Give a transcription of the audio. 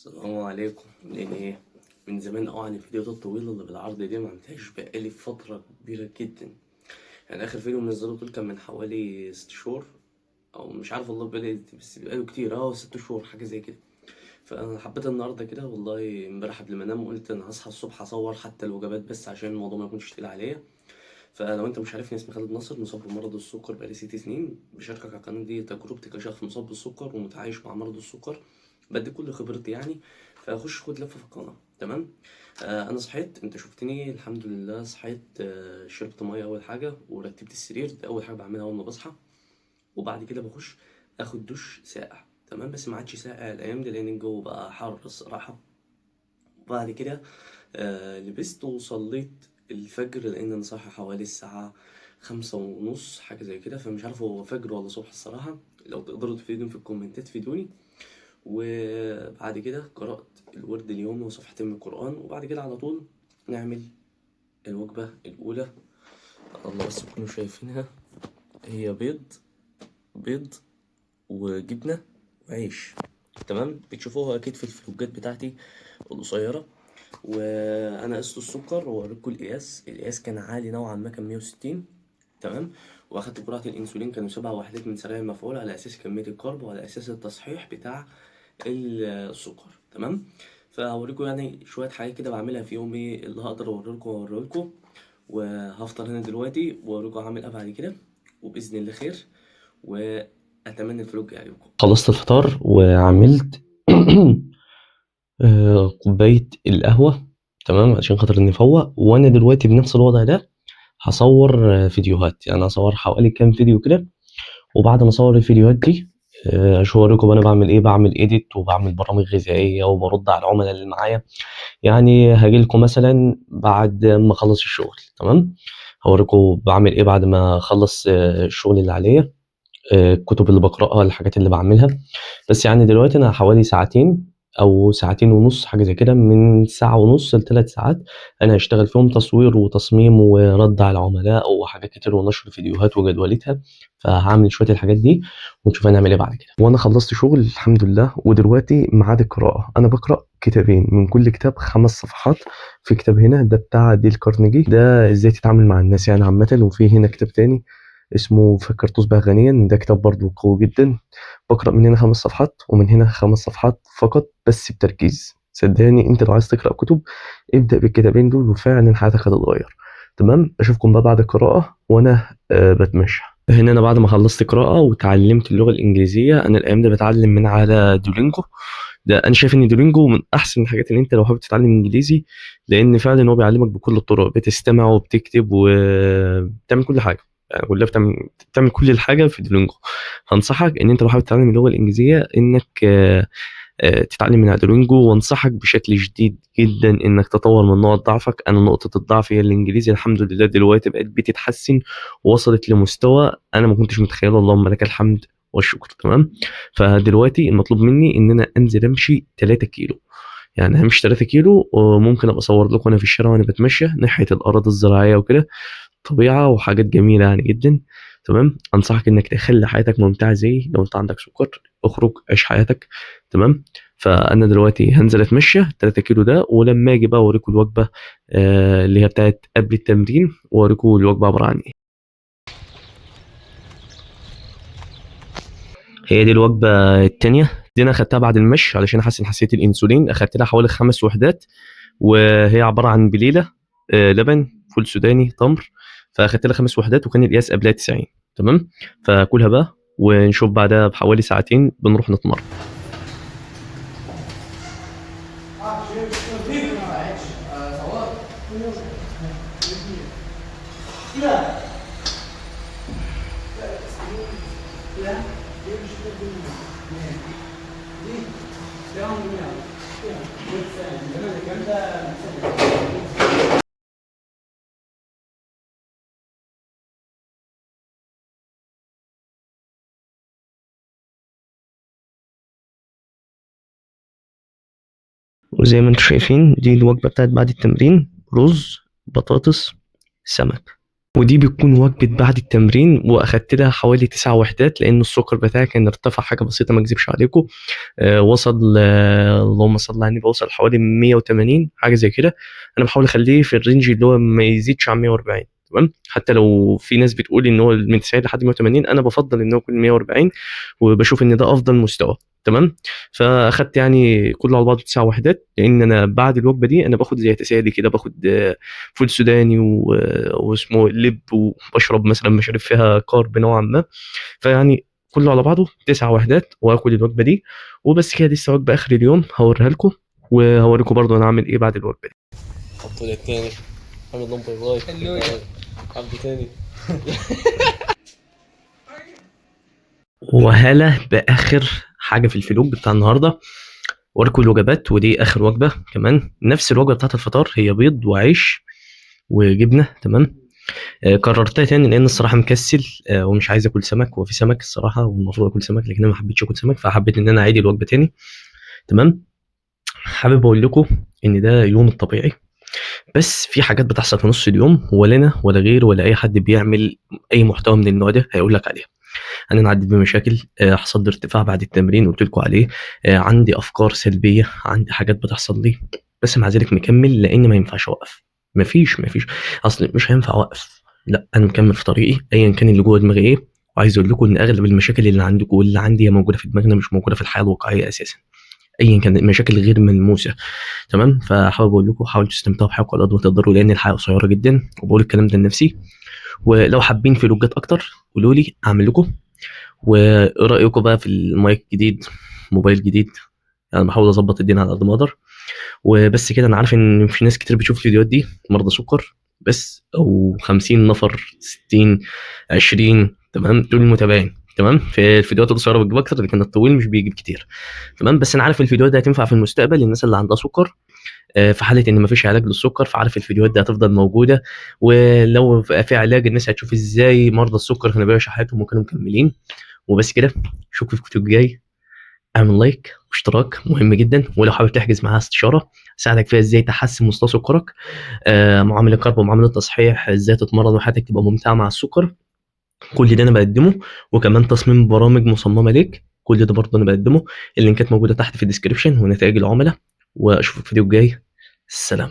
السلام عليكم، عاملين ايه؟ من زمان اوي عن الفيديوهات الطويلة اللي بالعرض دي، ما عملتهاش بقالي فترة كبيرة جدا. يعني آخر فيديو منزله دول كان من حوالي 6 شهور، أو مش عارف والله بقالي، بس بقاله كتير، 6 شهور حاجة زي كده. فأنا حبيت النهاردة كده، والله امبارح قبل ما أنام قلت أنا هصحى الصبح أصور حتى الوجبات بس عشان الموضوع ما يكونش تقيل عليا. فلو أنت مش عارفني، اسمي خالد ناصر، مصاب بمرض السكر بقالي 6 سنين، بشاركك على القناة دي تجربتي كشخص مصاب بالسكر ومتعايش مع مرض السكر، بدي كل خبرتي يعني. فخش خد لفة في القناة، تمام؟ انا صحيت، انت شفتني الحمد لله صحيت، شربت ميه اول حاجه ورتبت السرير، ده اول حاجه بعملها اول ما بصحى. وبعد كده بخش اخد دش ساقع، تمام؟ بس ما عادش ساقع الايام دي لان الجو بقى حر الصراحه. وبعد كده لبست وصليت الفجر، لان انا صاحي حوالي الساعه 5:30 حاجه زي كده، فمش عارف هو فجر ولا صبح الصراحه. لو تقدروا تفيدوني في الكومنتات فيدوني. وبعد كده قرأت الورد اليومي وصفحتين من القرآن، وبعد كده على طول نعمل الوجبة الأولى. الله بس تكونوا شايفينها، هي بيض وجبنة وعيش، تمام؟ بتشوفوها أكيد في الفلوجات بتاعتي القصيرة. وأنا قست السكر وأوريكم القياس كان عالي نوعا ما، كان 160، تمام؟ واخدت جرعة الأنسولين كانوا 7 وحدات من سرايا المفعول، على أساس كمية الكرب وعلى أساس التصحيح بتاع السكر، تمام؟ فهوريكم يعني شوية حاجات كده بعملها في يومي اللي هقدر أوريكم. وهفطر هنا دلوقتي وأوريكم هعمل إيه بعد كده، وبإذن الله خير. وأتمنى الفلوج يعجبكم. خلصت الفطار وعملت كوباية القهوة، تمام؟ عشان خاطر نفوق. وأنا دلوقتي بنفس الوضع ده هصور فيديوهات، يعني هصور حوالي كام فيديو كده. وبعد ما اصور الفيديوهات دي اشوف اوريكم انا بعمل ايه، بعمل ايديت وبعمل برامج غذائيه وبرد على العملاء اللي معايا. يعني هاجي لكم مثلا بعد ما اخلص الشغل، تمام؟ هوريكم بعمل ايه بعد ما اخلص الشغل اللي عليا، الكتب اللي بقراها، الحاجات اللي بعملها. بس يعني دلوقتي انا حوالي ساعتين او ساعتين ونص حاجه زي كده، من ساعه ونص ل3 ساعات انا هشتغل فيهم تصوير وتصميم ورد على العملاء وحاجات كتير ونشر فيديوهات وجدولتها. فهعمل شويه الحاجات دي ونشوف هنعمل ايه بعد كده. وانا خلصت شغل الحمد لله، ودلوقتي ميعاد القراءه. انا بقرا كتابين، من كل كتاب 5 صفحات. في كتاب هنا ده بتاع ديل كارنيجي، ده ازاي تتعامل مع الناس يعني عامه. وفي هنا كتاب تاني اسمه فكر تصبح غنيا، ده كتاب برضه قوي جدا. بقرأ من هنا 5 صفحات ومن هنا 5 صفحات فقط، بس بتركيز. صدقني انت لو عايز تقرأ كتب ابدأ بالكتابين دول وفعلا حياتك هتتغير. تمام؟ اشوفكم بقى بعد القراءة وانا بتمشى. هنا انا بعد ما خلصت قراءة وتعلمت اللغة الانجليزية، انا الايام دي بتعلم من على دولينجو. ده انا شايف ان دولينجو من احسن الحاجات اللي انت لو حابب تتعلم انجليزي، لان فعلا هو بيعلمك بكل الطرق، بتستمع وبتكتب وبتعمل كل حاجة. يعني كلها بتعمل كل الحاجة في دولينجو. هانصحك إن أنت لو حابب تتعلم اللغة الإنجليزية إنك تتعلم من على دولينجو، وانصحك بشكل شديد جدا انك تطور من نقط ضعفك. انا نقطة الضعف هي الانجليزي، الحمد لله دلوقتي بقت بتتحسن ووصلت لمستوى انا ما كنتش متخيله، اللهم لك الحمد والشكر، تمام؟ فدلوقتي المطلوب مني ان انا انزل امشي 3 كيلو. يعني همشي 3 كيلو، وممكن ابقى اصور لكم وانا في الشارع وانا بتمشى ناحية الاراضي الزراعية وكده، طبيعة وحاجات جميلة يعني جدا. تمام؟ انصحك انك تخلي حياتك ممتعة. زي لو انت عندك سكر اخرج عيش حياتك، تمام؟ فانا دلوقتي هنزل اتمشى 3 كيلو ده، ولما اجي بقى اوريكم الوجبة اللي هي بتاعت قبل التمرين، واوريكم الوجبة عبارة عن ايه. هي دي الوجبة التانية، دي انا خدتها بعد المشي علشان احسن حساسية الانسولين. اخدت لها حوالي 5 وحدات، وهي عبارة عن بليلة، لبن، فول سوداني، تمر. فاخدت لها 5 وحدات، وكان القياس قبلها 90، تمام؟ فكلها بقى ونشوف بعدها بحوالي ساعتين بنروح نتمرن. وزي ما انتم شايفين دي الوجبة بتاعت بعد التمرين: رز، بطاطس، سمك. ودي بتكون وجبة بعد التمرين، وأخدت لها حوالي 9 وحدات لأن السكر بتاعي كان ارتفع حاجة بسيطة ما أكذبش عليكم. وصل اللهم صل على النبي، وصل حوالي 180 حاجة زي كده. أنا باحاول أخليه في الرينج اللي هو ما يزيدش عن 140. تمام، حتى لو في ناس بتقول ان هو من 90 لحد 180، انا بفضل ان هو يكون 140، وبشوف ان ده افضل مستوى. تمام، فاخدت يعني كله على بعضه 9 وحدات، لان انا بعد الوجبه دي انا باخد زي تسالي كده، باخد فول سوداني واسمه لب، وبشرب مثلا مشاريب فيها كارب نوعا ما. فيعني كله على بعضه 9 وحدات، واكل الوجبه دي وبس كده. لسه وجبه اخر اليوم هوريها لكم، وهوريكم برضو انا عامل ايه بعد الوجبه دي. حطوا لي التاني، عامل لهم باي باي. عبد تاني. وهلا باخر حاجه في الفلوج بتاع النهارده، اوريكم الوجبات. ودي اخر وجبه كمان، نفس الوجبه بتاعت الفطار، هي بيض وعيش وجبنه. تمام. قررتها تاني لان الصراحه مكسل، ومش عايز اكل سمك. هو في سمك الصراحه والمفروض اكل سمك، لكن انا ما حبيتش اكل سمك، فحبيت ان انا اعيد الوجبه تاني. تمام. حابب اقول لكم ان ده يوم الطبيعي، بس في حاجات بتحصل في نص اليوم، ولا انا ولا غير ولا اي حد بيعمل اي محتوى من النوع ده هيقول لك عليها. انا عديت بمشاكل، حصل لي ارتفاع بعد التمرين قلت لكم عليه، عندي افكار سلبيه، عندي حاجات بتحصل لي، بس مع ذلك مكمل لان ما ينفعش اوقف. مفيش اصل مش هينفع اوقف. لا، انا مكمل في طريقي ايا كان اللي جوه دماغي ايه. وعايز اقول لكم ان اغلب المشاكل اللي عندكم واللي عندي هي موجوده في دماغنا، مش موجوده في الحياه الواقعيه اساسا. ايا كانت المشاكل غير ملموسه. تمام، فحابب اقول لكم حاولوا تستمتعوا بحياتكم على قد ما تقدروا، لان الحياه قصيره جدا، وبقول الكلام ده لنفسي. ولو حابين فلوجات اكتر قولوا لي اعمل لكم. وايه رايكم بقى في المايك الجديد، موبايل جديد؟ انا بحاول اظبط الدنيا على قد ما اقدر. وبس كده. انا عارف ان في ناس كتير بتشوف الفيديوهات دي مرضى سكر بس، او 50 نفر، 60، 20. تمام، دول المتابعين. تمام، في الفيديوهات القصيره بتجيب اكتر، لكن الطويل مش بيجيب كتير. تمام، بس انا عارف الفيديوهات دي هتنفع في المستقبل للناس اللي عندها سكر، في حاله ان مفيش علاج للسكر، فعارف الفيديوهات دي هتفضل موجوده. ولو في علاج الناس هتشوف ازاي مرضى السكر كانوا بيعيشوا حياتهم وكانوا مكملين. وبس كده. اشوفكم في الفيديو الجاي. اعمل لايك واشتراك مهم جدا، ولو حابب تحجز معاها استشاره اساعدك فيها ازاي تحسن مستوى سكرك، معامل الكرب ومعامل التصحيح، ازاي تتمرن وحياتك تبقى ممتعه مع السكر. كل ده انا بقدمه، وكمان تصميم برامج مصممه ليك، كل ده برضه انا بقدمه. اللينكات موجوده تحت في الديسكربشن ونتائج العملاء. واشوفك في الفيديو الجاي. السلام.